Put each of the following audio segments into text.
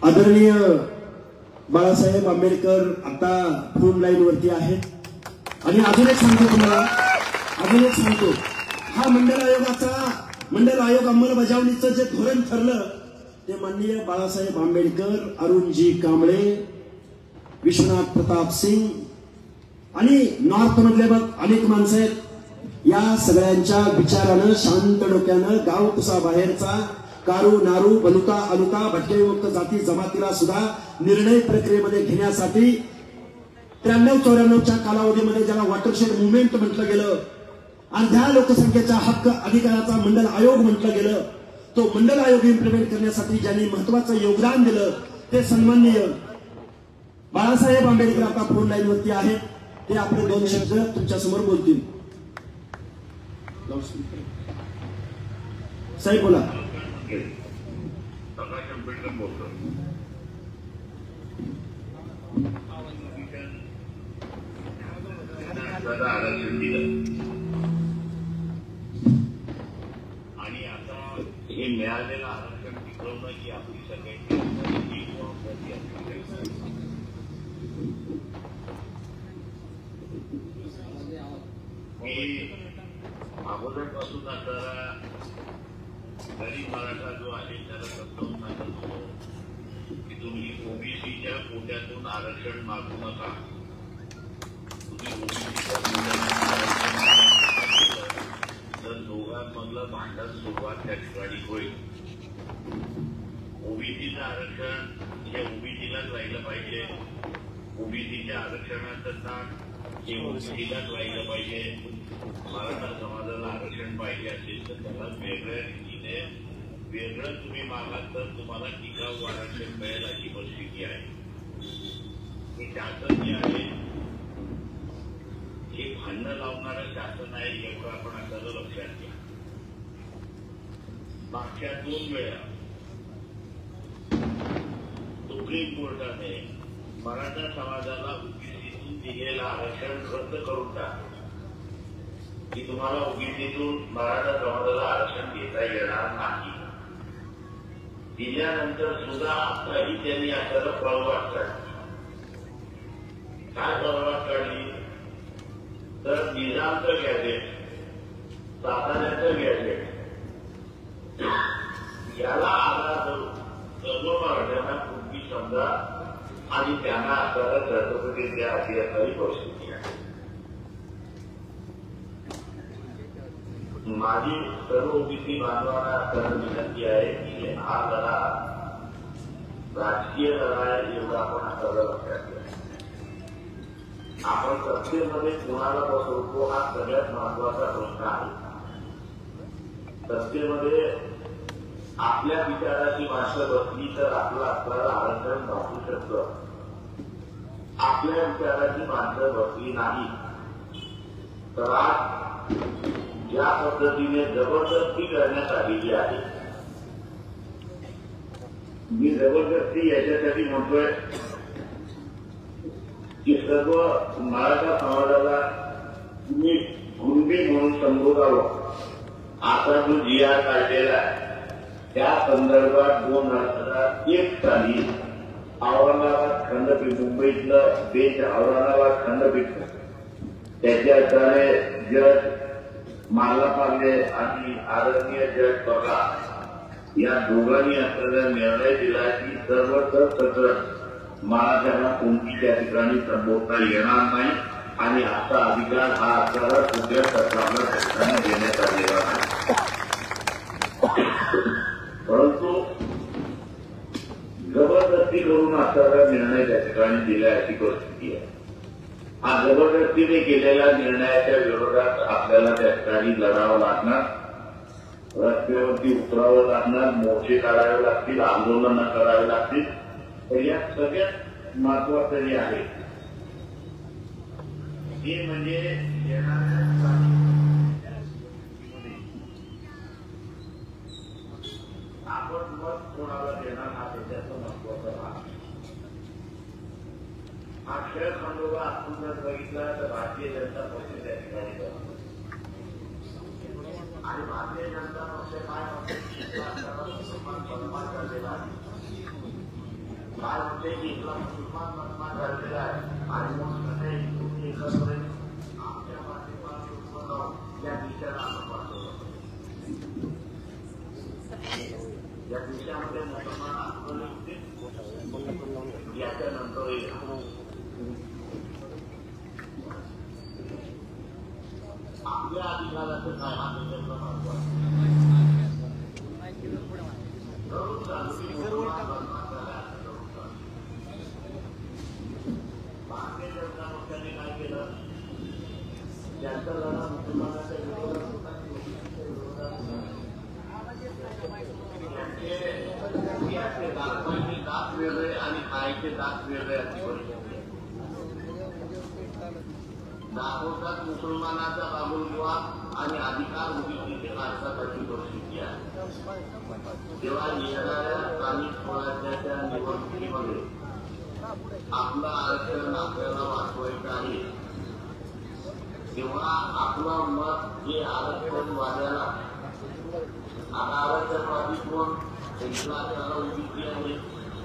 आदरणीय बाळासाहेब आंबेडकर आता phone line वरती आहेत आणि अजून एक सांगतो हा मंडल आयोग अंमलबजावणीचं जे धोरण ठरलं ते माननीय बाळासाहेब आंबेडकर, अरुणजी कांबळे, विश्वनाथ प्रताप सिंग आणि नॉर्थ मधले अनेक माणसं आहेत. या सगळ्यांच्या विचारानं शांत डोक्यानं गाव तुसा बाहेरचा कारू नारू बलुका अलुका भटकेमुक्त जाती जमातीला सुद्धा निर्णय प्रक्रियेमध्ये घेण्यासाठी 93-94च्या कालावधीमध्ये ज्याला वॉटरशेड मुवमेंट म्हटलं गेलं, अर्ध्या लोकसंख्येचा हक्क अधिकाराचा मंडल आयोग म्हटलं गेलं, तो मंडल आयोग इम्प्लिमेंट करण्यासाठी ज्यांनी महत्वाचं योगदान दिलं ते सन्माननीय बाळासाहेब आंबेडकर आता फोन लाईन वरती आहेत. ते आपले 2 शब्द तुमच्या समोर बोलतील. साहेब बोला. आणि आता हे मिळालेलं आरक्षण टिकवणं ही आपली सगळ्यांची जबाबदारी मी अगोदरपासून आता गरीब मराठा जो आहे त्याला समजावून सांगत होतो की तुम्ही ओबीसीच्या कोट्यातून आरक्षण मागू नका. तुम्ही तर दोघांमधलं भांडण सुरुवात त्या ठिकाणी होईल. ओबीसीचं आरक्षण हे ओबीसीलाच राहिलं पाहिजे. ओबीसीच्या आरक्षणाचं स्थान हे ओबीसीलाच राहिलं पाहिजे. मराठा समाजाला आरक्षण पाहिजे असेल तर त्याला वेगळ्या रीतीने वेगळं तुम्ही मागाल तर तुम्हाला टिकाऊ आरक्षण मिळेल अशी परिस्थिती आहे. हे शासन जे आहे हे भांडणं लावणारं शासन आहे एवढं आपण आपल्याला लक्षात घ्या. मागच्या 2 वेळा सुप्रीम कोर्टाने मराठा समाजाला ओबीसीतून दिलेलं आरक्षण रद्द करून टाकलं की तुम्हाला ओबीसीतून मराठा समाजाला आरक्षण घेता येणार नाही. दिल्यानंतर सुद्धा आताही त्यांनी आपल्याला प्रवास काढली. काय प्रवास काढली तर निजामचं गॅजेट, साताऱ्याचं गॅजेट याला आधार धरून सर्व मराठ्यांना पूर्वी समजा आणि त्यांना आपल्याला सर्टिफिकेट द्या अशी असणारी परिस्थिती आहे. माझी सर्व ओबीसी बांधवांना आपल्याला विनंती आहे की हा लढा राजकीय लढा आहे एवढा आपण आपल्याला लक्षात घ्या. आपण सत्तेमध्ये कोणाला बसवतो हा सगळ्यात महत्वाचा प्रश्न आहे. सत्तेमध्ये आपल्या विचाराची माणसं बसली तर आपल्याला आरक्षण वाचू शकतं. आपल्या विचाराची माणसं बसली नाही तर आज ज्या पद्धतीने जबरदस्ती करण्यात आलेली आहे, मी जबरदस्ती याच्यासाठी म्हणतोय की सर्व मराठा समाजाला तुम्ही कुणबी म्हणून संबोधावं. आता जो GR काढलेला आहे त्या संदर्भात 2001 साली औरंगाबाद खंडपीठ, मुंबईतलं बेंच औरंगाबाद खंडपीठ त्याच्याद्वारे जज माल्लापाले आणि आदरणीय जज बघा या दोघांनी असलेला निर्णय दिला की सर्व मराठ्यांना कोणती त्या ठिकाणी संबोधता येणार नाही आणि असा अधिकार हा आपल्याला कुठल्या सरकारला ठिकाणी देण्यात आलेला नाही. परंतु जबरदस्ती करून असणारा निर्णय त्या ठिकाणी दिला अशी परिस्थिती आहे. हा जबरदस्तीने केलेल्या निर्णयाच्या विरोधात आपल्याला त्या ठिकाणी लढावं लागणार, रस्त्यावरती उतरावं लागणार, मोर्चे काढावे लागतील, आंदोलनं करावी लागतील. तर या सगळ्यात महत्वाचं जे आहे ते म्हणजे आपण मत कोणाला देणार हा त्याचा महत्वाचा भाग. हा खेळ खंडोबा आपण जर बघितला तर भारतीय जनता पक्ष त्या ठिकाणी करतो आणि भारतीय जनता पक्ष काय म्हणतो करलेला आहे. काय म्हणते की इथला मुसलमान मतमान झालेला आहे आणि मग कसं तुम्ही एकत्र आमच्या माध्यमातून या दिशेला आपण पाठवलं या दिशामध्ये मुसलमान आंदोलन याच्यानंतर आपल्या अधिकाराचं काय आहे त्याचं महत्व भारतीय जनता पक्षाने काय केलं ज्यांचा लढा मुसलमानाच्या विरोधात दाखवायचे दात वेगळे आणि खायचे दात वेगळे अशी परिस्थिती दाखवतात मुसलमानाचा बाबुलवाद आणि अधिकार उभीचे काढतात अशी परिस्थिती आहे तेव्हा येणाऱ्या स्थानिक स्वराज्याच्या निवडणुकीमध्ये आपलं आरक्षण आपल्याला वाचवायचं आहे तेव्हा आपलं मत जे आरक्षण वाद्याला आता आरक्षणवादी कोण त्याला उभीची आहे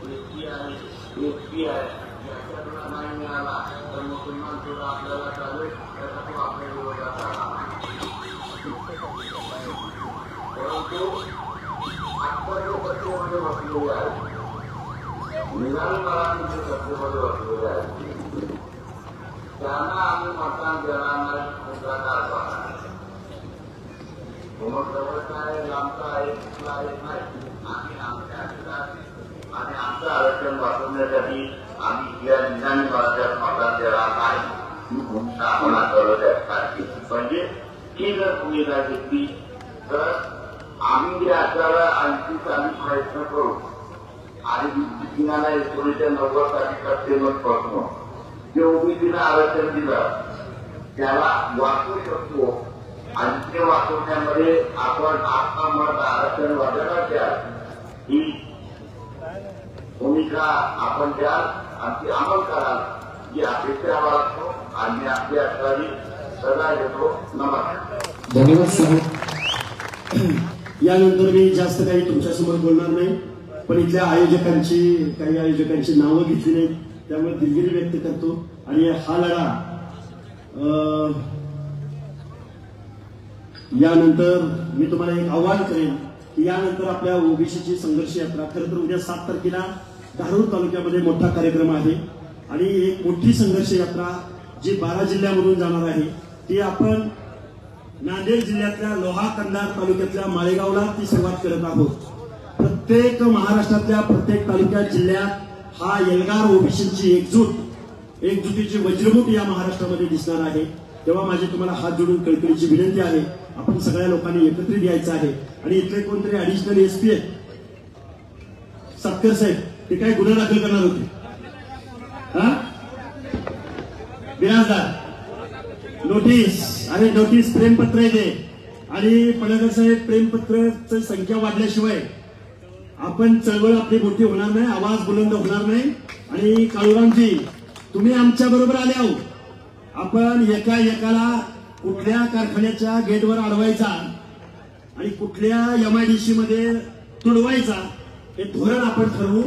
व्यक्ती आहे व्यक्ती आहे याच्यातला नाही मिळाला तर मुसलमान सुद्धा आपल्याला चालेल त्याचा तो आपल्या विरोधात आला परंतु आत्ता जो सत्तेमध्ये बसलेले आहे निराल काळात सत्तेमध्ये बसलेले आहे त्यांना आम्ही मतदान देणार नाही मुद्दा कारभार मग जवळचा आहे लांबचा आहे कुठला आहे नाही आम्ही आमच्या अधिकार आणि आमचं आरक्षण वाचवण्यासाठी आम्ही या निदान काळात मतदान देणार नाही ही भूमिका आपण करत म्हणजे ही जर भूमिका घेतली तर आम्ही याच्याला आणखी काही प्रयत्न करू आणि विद्युतीनाला 1990 साठी सत्तेवर पोहोचलो जे ओबीसीला आरक्षण दिलं त्याला वाचवू शकतो आणि ते वाचवण्यामध्ये आपण आपला मत आरक्षण वाटायला द्या ही भूमिका आपण द्याल आणि ती अंमल कराल ही अपेक्षा बाळगतो आणि आपली असणारी सदा घेतो नमस्कार धन्यवाद साहेब यानंतर मी जास्त काही तुमच्यासमोर बोलणार नाही पण इथल्या काही आयोजकांची नावं घेतली नाहीत त्यामुळे दिलगिरी व्यक्त करतो आणि हा लढा यानंतर मी तुम्हाला एक आव्हान करेन की यानंतर आपल्या ओबीसीची संघर्ष यात्रा खरं तर उद्या 7 तारखेला धारूर तालुक्यामध्ये मोठा कार्यक्रम आहे आणि एक मोठी संघर्ष यात्रा जी 12 जिल्ह्यामधून जाणार आहे ती आपण नांदेड जिल्ह्यातल्या लोहा कंधार तालुक्यातल्या माळेगावला ती सुरुवात करत आहोत प्रत्येक महाराष्ट्रातल्या प्रत्येक तालुक्यात जिल्ह्यात हा एल्गार ओबीसीची एकजुटीची वज्रमूठ या महाराष्ट्रामध्ये दिसणार आहे तेव्हा माझी तुम्हाला हात जोडून कळकळीची विनंती आहे आपण सगळ्या लोकांनी एकत्रित यायचं आहे आणि इथले कोणतरी ऍडिशनल एसपी आहेत सत्कर साहेब ते काय गुन्हा दाखल करणार होते बिराजदार नोटीस प्रेमपत्र आहे आणि पडळकर साहेब प्रेमपत्राची संख्या वाढल्याशिवाय आपण चळवळ आपली मोठी होणार नाही आवाज बुलंद होणार नाही आणि काळूरामजी तुम्ही आमच्या बरोबर आले आहो आपण एकाला कुठल्या कारखान्याच्या गेटवर अडवायचा आणि कुठल्या MIDC मध्ये तुडवायचा हे धोरण आपण ठरवू